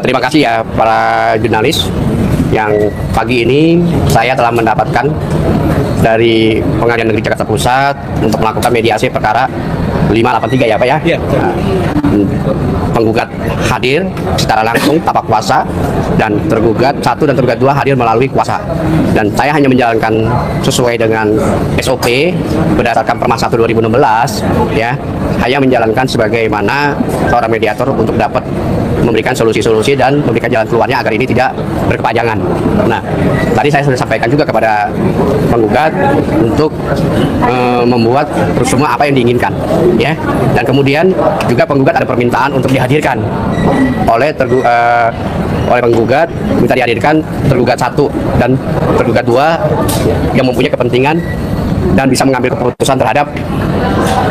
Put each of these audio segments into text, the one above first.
Terima kasih ya para jurnalis yang pagi ini saya telah mendapatkan dari Pengadilan Negeri Jakarta Pusat untuk melakukan mediasi perkara 583 ya Pak ya. Iya. Penggugat hadir secara langsung tanpa kuasa dan tergugat 1 dan tergugat 2 hadir melalui kuasa. Dan saya hanya menjalankan sesuai dengan SOP berdasarkan Perma 1 2016 ya. Hanya menjalankan sebagaimana seorang mediator untuk dapat memberikan solusi-solusi dan memberikan jalan keluarnya agar ini tidak berkepanjangan. Nah, tadi saya sudah sampaikan juga kepada penggugat untuk membuat semua apa yang diinginkan, ya. Dan kemudian juga penggugat ada permintaan untuk dihadirkan oleh penggugat, minta dihadirkan tergugat 1 dan tergugat 2 yang mempunyai kepentingan dan bisa mengambil keputusan terhadap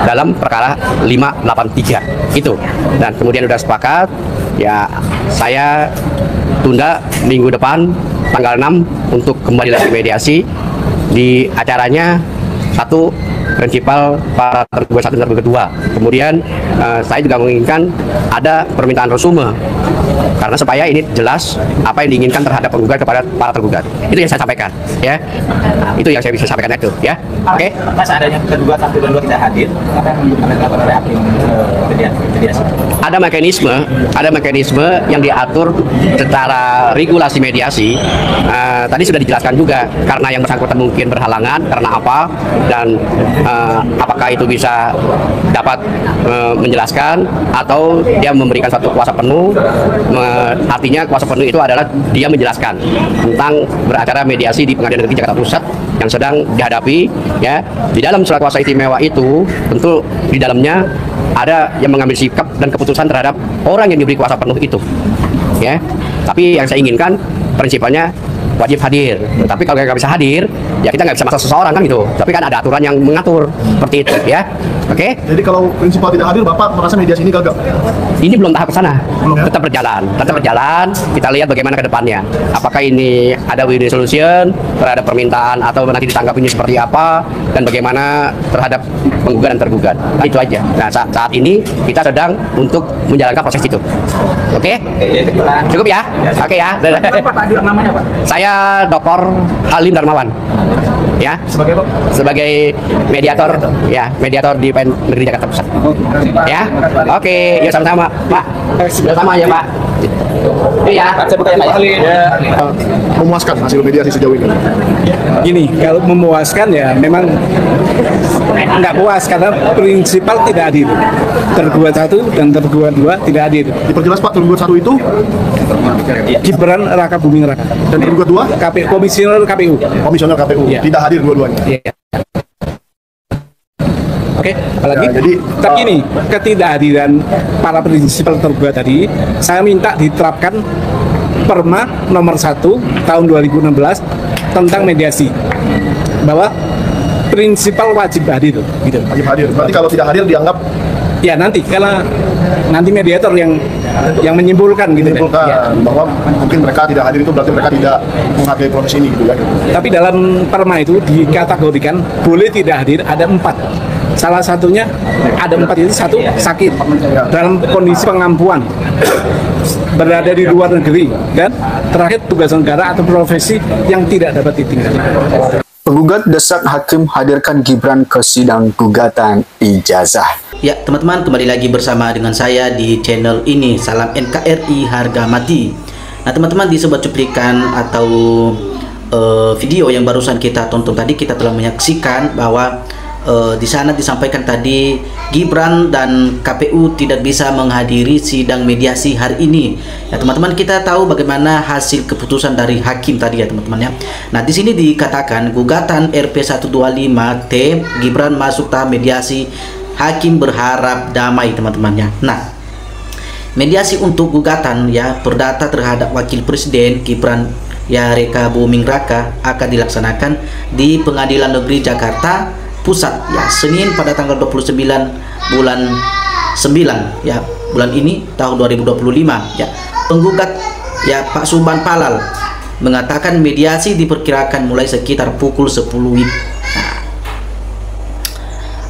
dalam perkara 583 itu. Dan kemudian sudah sepakat ya, saya tunda minggu depan tanggal 6 untuk kembali lagi mediasi di acaranya prinsipal para tergugat 1 dan tergugat 2. Kemudian saya juga menginginkan ada permintaan resume karena supaya ini jelas apa yang diinginkan terhadap penggugat kepada para tergugat. Itu yang saya sampaikan, ya. Itu yang saya bisa sampaikan itu, ya. Oke. Mas, adanya tergugat 1 dan 2 tidak hadir, apa yang dilakukan oleh hakim mediasi? Ada mekanisme yang diatur secara regulasi mediasi. Tadi sudah dijelaskan juga karena yang bersangkutan mungkin berhalangan karena apa dan apakah itu bisa dapat menjelaskan atau dia memberikan satu kuasa penuh. Artinya kuasa penuh itu adalah dia menjelaskan tentang beracara mediasi di Pengadilan Negeri Jakarta Pusat yang sedang dihadapi, ya. Di dalam surat kuasa istimewa itu tentu di dalamnya ada yang mengambil sikap dan keputusan terhadap orang yang diberi kuasa penuh itu, ya. Tapi yang saya inginkan prinsipalnya wajib hadir. Tapi kalau nggak bisa hadir, ya kita nggak bisa maksa seseorang kan gitu. Tapi kan ada aturan yang mengatur seperti itu, ya. Oke? Jadi kalau prinsipal tidak hadir, Bapak merasa mediasi ini gagal? Ini belum tahap ke sana. Ya? Tetap berjalan. Kita lihat bagaimana ke depannya. Apakah ini ada win-win solution terhadap permintaan atau nanti ditanggapinya seperti apa dan bagaimana terhadap penggugat dan tergugat. Nah, itu aja. Nah, saat ini kita sedang untuk menjalankan proses itu. Oke? Cukup ya? Oke ya. Pak hadir namanya, Pak? Saya Dr. Halim Darmawan, ya, sebagai mediator, ya, mediator di PN Negeri Jakarta Pusat, ya. Oke, ya sama-sama, Pak. Sama ya, Pak. Iya. Memuaskan hasil mediasi sejauh ini? Gini, kalau memuaskan ya memang nggak puas karena prinsipal tidak hadir. Tergugat 1 dan tergugat 2 tidak hadir. Diperjelas Pak, tergugat 1 itu Gibran Raka Buming Raka dan tergugat 2 Komisioner KPU. Komisioner KPU, Ya. tidak hadir dua-duanya. Iya. Oke, apalagi? Ya, jadi tapi ini ketidakhadiran para prinsipal tergugat tadi, saya minta diterapkan Perma nomor 1 tahun 2016 tentang mediasi, bahwa prinsipal wajib hadir, gitu. wajib hadir. Berarti kalau tidak hadir dianggap Ya nanti, karena nanti mediator yang menyimpulkan gitu. menimbulkan Ya. bahwa mungkin mereka tidak hadir itu berarti mereka tidak menghargai proses ini gitu ya. Tapi dalam Perma itu dikategorikan boleh tidak hadir ada 4. Salah satunya ada 4 itu, 1 sakit dalam kondisi pengampuan, berada di luar negeri, dan terakhir tugas negara atau profesi yang tidak dapat ditinggalkan. Penggugat desak hakim hadirkan Gibran ke sidang gugatan ijazah. Ya teman-teman, kembali lagi bersama dengan saya di channel ini, Salam NKRI Harga Mati. Nah teman-teman, di sebuah cuplikan atau video yang barusan kita tonton tadi, kita telah menyaksikan bahwa di sana disampaikan tadi Gibran dan KPU tidak bisa menghadiri sidang mediasi hari ini. Ya teman-teman, kita tahu bagaimana hasil keputusan dari hakim tadi ya teman-teman ya. Nah di sini dikatakan gugatan RP 125T Gibran masuk tahap mediasi, hakim berharap damai teman-teman ya. Nah mediasi untuk gugatan ya perdata terhadap wakil presiden Gibran ya Raka Buming Raka akan dilaksanakan di Pengadilan Negeri Jakarta Pusat ya Senin pada tanggal 29 bulan 9 ya bulan ini tahun 2025 ya. Penggugat ya Pak Suban Palal mengatakan mediasi diperkirakan mulai sekitar pukul 10 WIB. Nah,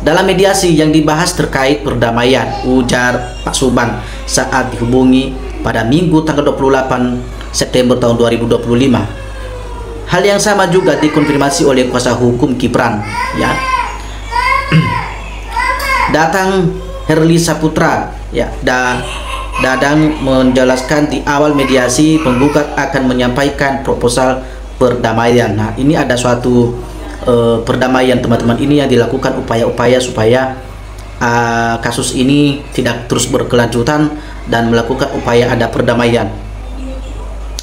dalam mediasi yang dibahas terkait perdamaian, ujar Pak Suban saat dihubungi pada Minggu tanggal 28 September tahun 2025. Hal yang sama juga dikonfirmasi oleh kuasa hukum Gibran, ya. Datang Herli Saputra, ya, Dadang menjelaskan di awal mediasi penggugat akan menyampaikan proposal perdamaian. Nah, ini ada suatu perdamaian, teman-teman. Ini yang dilakukan upaya-upaya supaya kasus ini tidak terus berkelanjutan dan melakukan upaya ada perdamaian.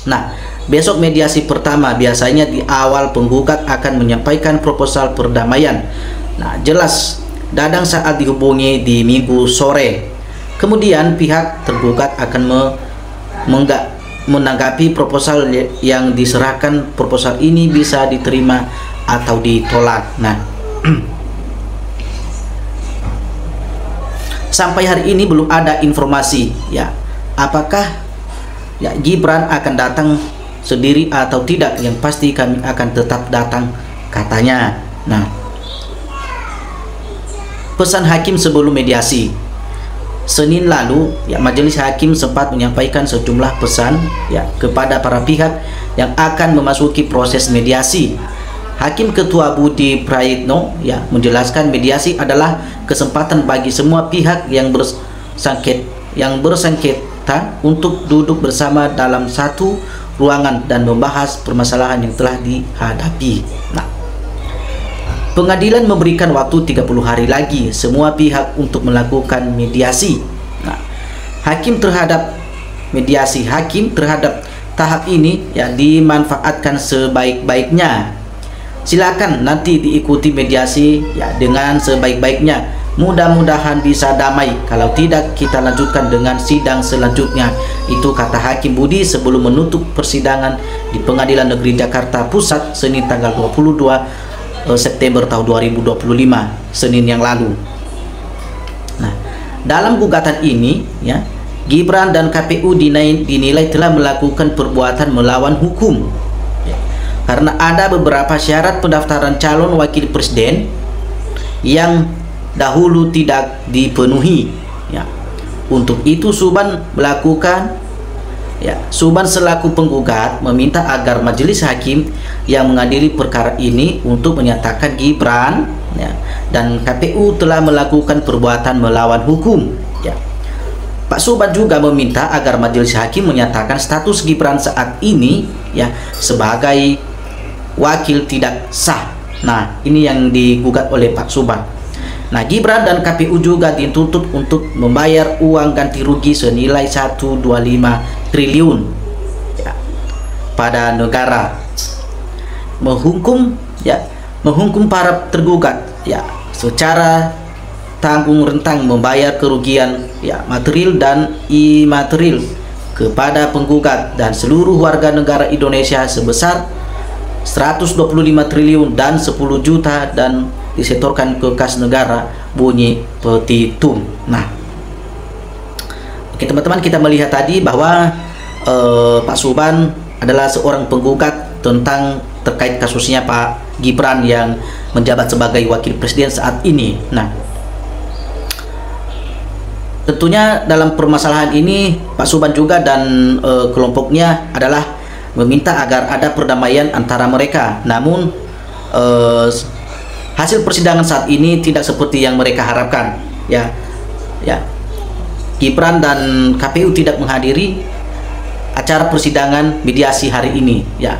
Nah, besok mediasi pertama, biasanya di awal penggugat akan menyampaikan proposal perdamaian. Nah, jelas Dadang saat dihubungi di Minggu sore. Kemudian pihak tergugat akan menanggapi proposal yang diserahkan. Proposal ini bisa diterima atau ditolak. Nah, sampai hari ini belum ada informasi, ya, apakah ya Gibran akan datang sendiri atau tidak. Yang pasti kami akan tetap datang, katanya. Nah, pesan hakim sebelum mediasi. Senin lalu, ya, majelis hakim sempat menyampaikan sejumlah pesan, ya, kepada para pihak yang akan memasuki proses mediasi. Hakim Ketua Budi Prayitno, ya, menjelaskan mediasi adalah kesempatan bagi semua pihak yang bersengketa untuk duduk bersama dalam satu ruangan dan membahas permasalahan yang telah dihadapi. Nah, pengadilan memberikan waktu 30 hari lagi semua pihak untuk melakukan mediasi. Nah, hakim terhadap tahap ini, ya, dimanfaatkan sebaik-baiknya. Silakan nanti diikuti mediasi, ya, dengan sebaik-baiknya. Mudah-mudahan bisa damai. Kalau tidak, kita lanjutkan dengan sidang selanjutnya. Itu kata Hakim Budi sebelum menutup persidangan di Pengadilan Negeri Jakarta Pusat Senin tanggal 22 September tahun 2025, Senin yang lalu. Nah, dalam gugatan ini, ya, Gibran dan KPU dinilai telah melakukan perbuatan melawan hukum, ya, karena ada beberapa syarat pendaftaran calon wakil presiden yang dahulu tidak dipenuhi, ya. Untuk itu Suban selaku penggugat meminta agar majelis hakim yang mengadili perkara ini untuk menyatakan Gibran, ya, dan KPU telah melakukan perbuatan melawan hukum, ya. Pak Suban juga meminta agar majelis hakim menyatakan status Gibran saat ini, ya, sebagai wakil tidak sah. Nah, ini yang digugat oleh Pak Suban. Nah, Gibran dan KPU juga dituntut untuk membayar uang ganti rugi senilai 125 triliun, ya, pada negara. Menghukum para tergugat, ya, secara tanggung rentang membayar kerugian, ya, material dan imaterial kepada penggugat dan seluruh warga negara Indonesia sebesar 125 triliun dan 10 juta dan disetorkan ke kas negara, bunyi petitum. Nah, oke teman-teman, kita melihat tadi bahwa Pak Suban adalah seorang penggugat tentang terkait kasusnya Pak Gibran yang menjabat sebagai wakil presiden saat ini. Nah, tentunya dalam permasalahan ini Pak Suban juga dan kelompoknya adalah meminta agar ada perdamaian antara mereka. Namun hasil persidangan saat ini tidak seperti yang mereka harapkan, ya. Gibran dan KPU tidak menghadiri acara persidangan mediasi hari ini, ya.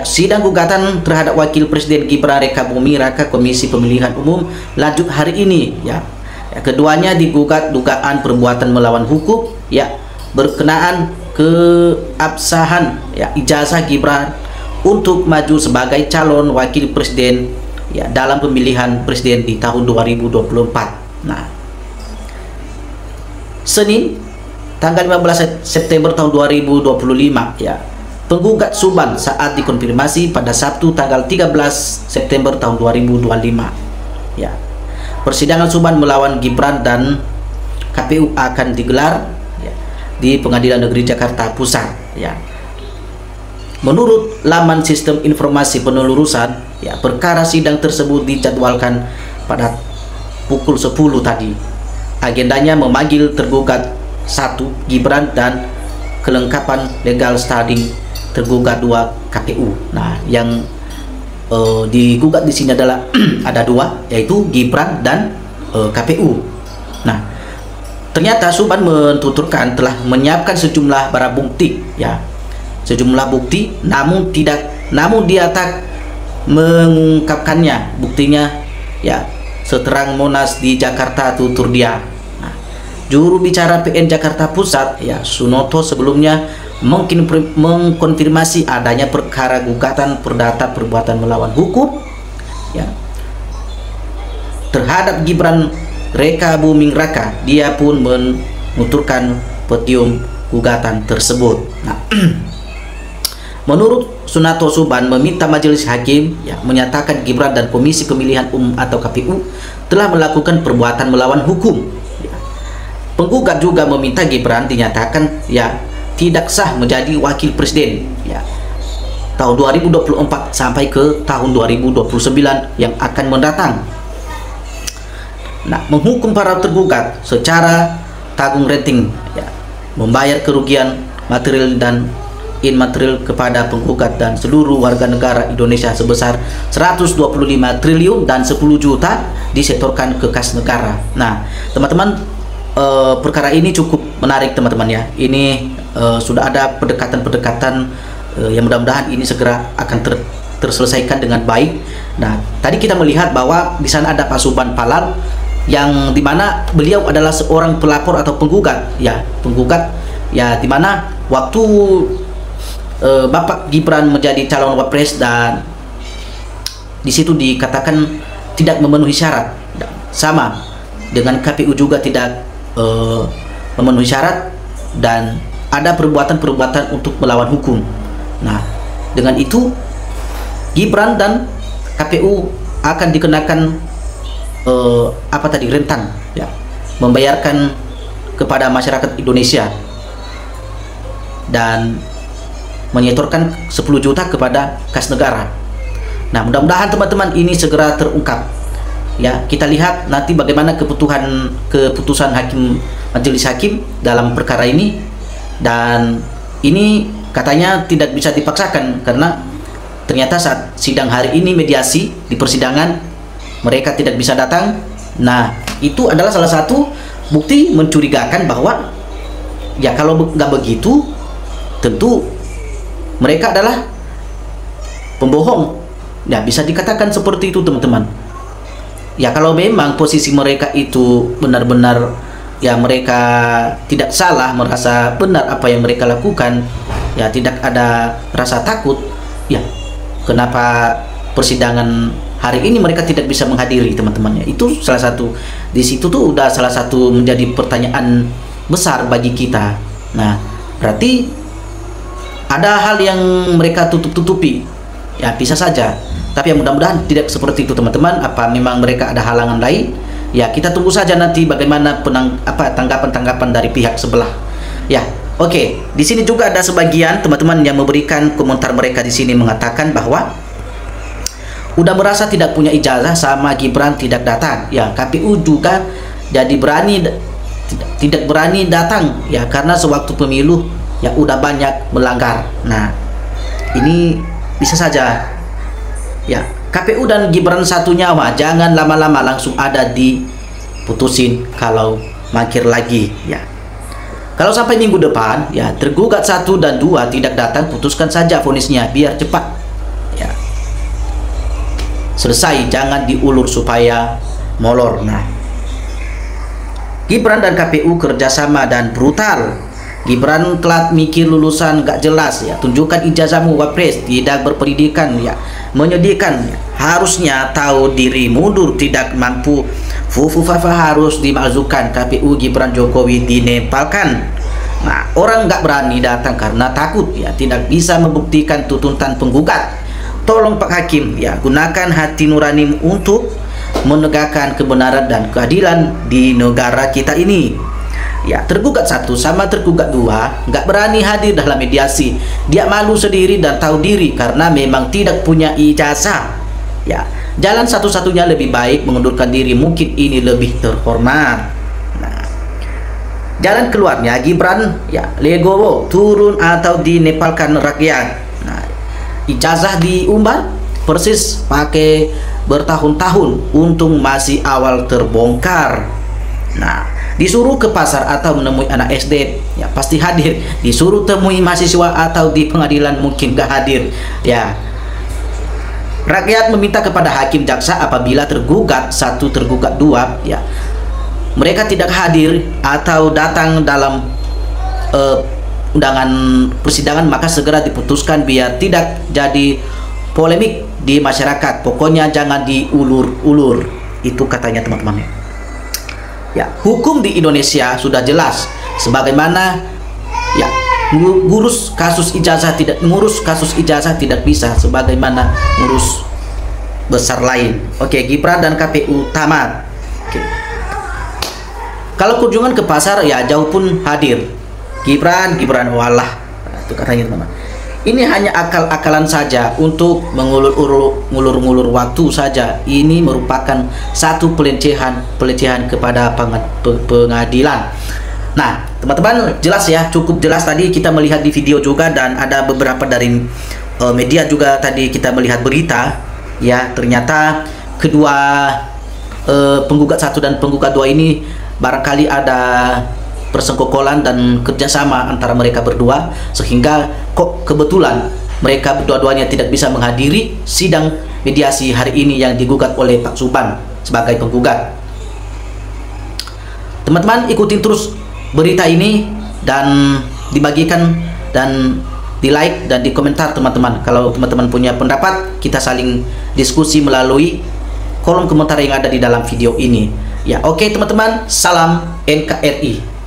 Sidang gugatan terhadap wakil presiden Gibran Raka Buming Raka Komisi Pemilihan Umum lanjut hari ini, ya. Keduanya digugat dugaan perbuatan melawan hukum, ya, berkenaan keabsahan, ya, ijazah Gibran untuk maju sebagai calon wakil presiden, ya, dalam pemilihan presiden di tahun 2024. Nah, Senin tanggal 15 September tahun 2025, ya, penggugat Suban saat dikonfirmasi pada Sabtu tanggal 13 September tahun 2025, ya. Persidangan Suban melawan Gibran dan KPU akan digelar, ya, di Pengadilan Negeri Jakarta Pusat, ya. Menurut laman sistem informasi penelurusan, ya, perkara sidang tersebut dijadwalkan pada pukul 10 tadi. agendanya memanggil tergugat 1 Gibran dan kelengkapan legal standing tergugat 2 KPU. Nah, yang digugat di sini adalah ada 2, yaitu Gibran dan KPU. Nah, ternyata Suban mentuturkan telah menyiapkan sejumlah barang bukti, ya, sejumlah bukti, namun dia tak mengungkapkannya buktinya, ya, seterang Monas di Jakarta, tutur dia. Nah, juru bicara PN Jakarta Pusat, ya, Sunoto sebelumnya mungkin mengkonfirmasi adanya perkara gugatan perdata perbuatan melawan hukum, ya, terhadap Gibran Reka Buming Raka. Dia pun menuturkan petitum gugatan tersebut. Nah, menurut Sunoto, Suban meminta majelis hakim, ya, menyatakan Gibran dan Komisi Pemilihan Umum atau KPU telah melakukan perbuatan melawan hukum. Ya. Penggugat juga meminta Gibran dinyatakan, ya, tidak sah menjadi wakil presiden, ya, tahun 2024 sampai ke tahun 2029 yang akan mendatang. Nah, menghukum para tergugat secara tanggung renting, ya, membayar kerugian material dan imaterial kepada penggugat dan seluruh warga negara Indonesia sebesar 125 triliun dan 10 juta disetorkan ke kas negara. Nah, teman-teman, perkara ini cukup menarik, teman-teman, ya. Ini sudah ada pendekatan-pendekatan yang mudah-mudahan ini segera akan terselesaikan dengan baik. Nah, tadi kita melihat bahwa di sana ada Pak Suban Palal, yang dimana beliau adalah seorang pelapor atau penggugat, ya, penggugat, ya, dimana waktu Bapak Gibran menjadi calon wapres dan di situ dikatakan tidak memenuhi syarat, sama dengan KPU juga tidak memenuhi syarat dan ada perbuatan-perbuatan untuk melawan hukum. Nah, dengan itu Gibran dan KPU akan dikenakan rentang, ya, membayarkan kepada masyarakat Indonesia dan menyetorkan 10 juta kepada kas negara. Nah, mudah-mudahan teman-teman ini segera terungkap, ya. Kita lihat nanti bagaimana keputusan majelis hakim dalam perkara ini, dan ini katanya tidak bisa dipaksakan karena ternyata saat sidang hari ini, mediasi di persidangan, mereka tidak bisa datang. Nah, itu adalah salah satu bukti mencurigakan bahwa, ya, kalau nggak begitu tentu mereka adalah pembohong. Ya, bisa dikatakan seperti itu, teman-teman. Ya, kalau memang posisi mereka itu benar-benar, ya, mereka tidak salah, merasa benar apa yang mereka lakukan, ya, tidak ada rasa takut, ya, kenapa persidangan hari ini mereka tidak bisa menghadiri, teman-teman, ya. Itu salah satu, di situ tuh udah salah satu menjadi pertanyaan besar bagi kita. Nah, berarti ada hal yang mereka tutup-tutupi, ya, bisa saja, tapi yang mudah-mudahan tidak seperti itu, teman-teman. Apa memang mereka ada halangan lain? Ya, kita tunggu saja nanti bagaimana tanggapan-tanggapan dari pihak sebelah, ya. Oke, di sini juga ada sebagian teman-teman yang memberikan komentar mereka di sini, mengatakan bahwa udah merasa tidak punya ijazah sama Gibran tidak datang, ya. KPU juga jadi tidak berani datang, ya, karena sewaktu pemilu, ya, udah banyak melanggar. Nah, ini bisa saja, ya, KPU dan Gibran satu nyawa, jangan lama-lama langsung ada diputusin kalau mangkir lagi, ya. Kalau sampai minggu depan, ya, tergugat 1 dan 2 tidak datang, putuskan saja vonisnya biar cepat, ya, selesai, jangan diulur supaya molor. Nah, Gibran dan KPU kerjasama dan brutal. Gibran telat mikir lulusan gak jelas, ya, tunjukkan ijazahmu wapres, tidak berpendidikan, ya, menyedihkan, ya. Harusnya tahu diri, mundur, tidak mampu, Fufufafa harus dimakzukan, KPU Gibran Jokowi dinepalkan. Nah, orang gak berani datang karena takut, ya, tidak bisa membuktikan tuntutan penggugat. Tolong Pak Hakim, ya, gunakan hati nurani untuk menegakkan kebenaran dan keadilan di negara kita ini. Ya, tergugat 1 sama tergugat 2 nggak berani hadir dalam mediasi. Dia malu sendiri dan tahu diri karena memang tidak punya ijazah. Ya, jalan satu-satunya lebih baik mengundurkan diri, mungkin ini lebih terhormat. Nah, jalan keluarnya Gibran ya legowo turun atau dinepalkan rakyat. Nah, ijazah diumbar persis pakai bertahun-tahun, untung masih awal terbongkar. Nah, disuruh ke pasar atau menemui anak SD ya pasti hadir, disuruh temui mahasiswa atau di pengadilan mungkin gak hadir ya. Rakyat meminta kepada hakim jaksa apabila tergugat 1 tergugat 2 ya mereka tidak hadir atau datang dalam undangan persidangan, maka segera diputuskan biar tidak jadi polemik di masyarakat. Pokoknya jangan diulur-ulur, itu katanya teman-teman. Ya, hukum di Indonesia sudah jelas sebagaimana ya ngurus kasus ijazah tidak bisa sebagaimana ngurus besar lain. Oke, Gibran dan KPU tamat. Oke. Kalau kunjungan ke pasar ya jauh pun hadir. Gibran walah. Itu katanya teman-teman. Ini hanya akal-akalan saja untuk mengulur-ngulur waktu saja. Ini merupakan satu pelecehan kepada pengadilan. Nah, teman-teman jelas ya, cukup jelas tadi kita melihat di video juga, dan ada beberapa dari media juga tadi kita melihat berita ya, ternyata kedua penggugat 1 dan penggugat 2 ini barangkali ada persengkokolan dan kerjasama antara mereka berdua, sehingga kok kebetulan mereka dua-duanya tidak bisa menghadiri sidang mediasi hari ini yang digugat oleh Pak Suban sebagai penggugat. Teman-teman ikutin terus berita ini dan dibagikan dan di like dan di komentar teman-teman. Kalau teman-teman punya pendapat, kita saling diskusi melalui kolom komentar yang ada di dalam video ini ya. Oke teman-teman, salam NKRI.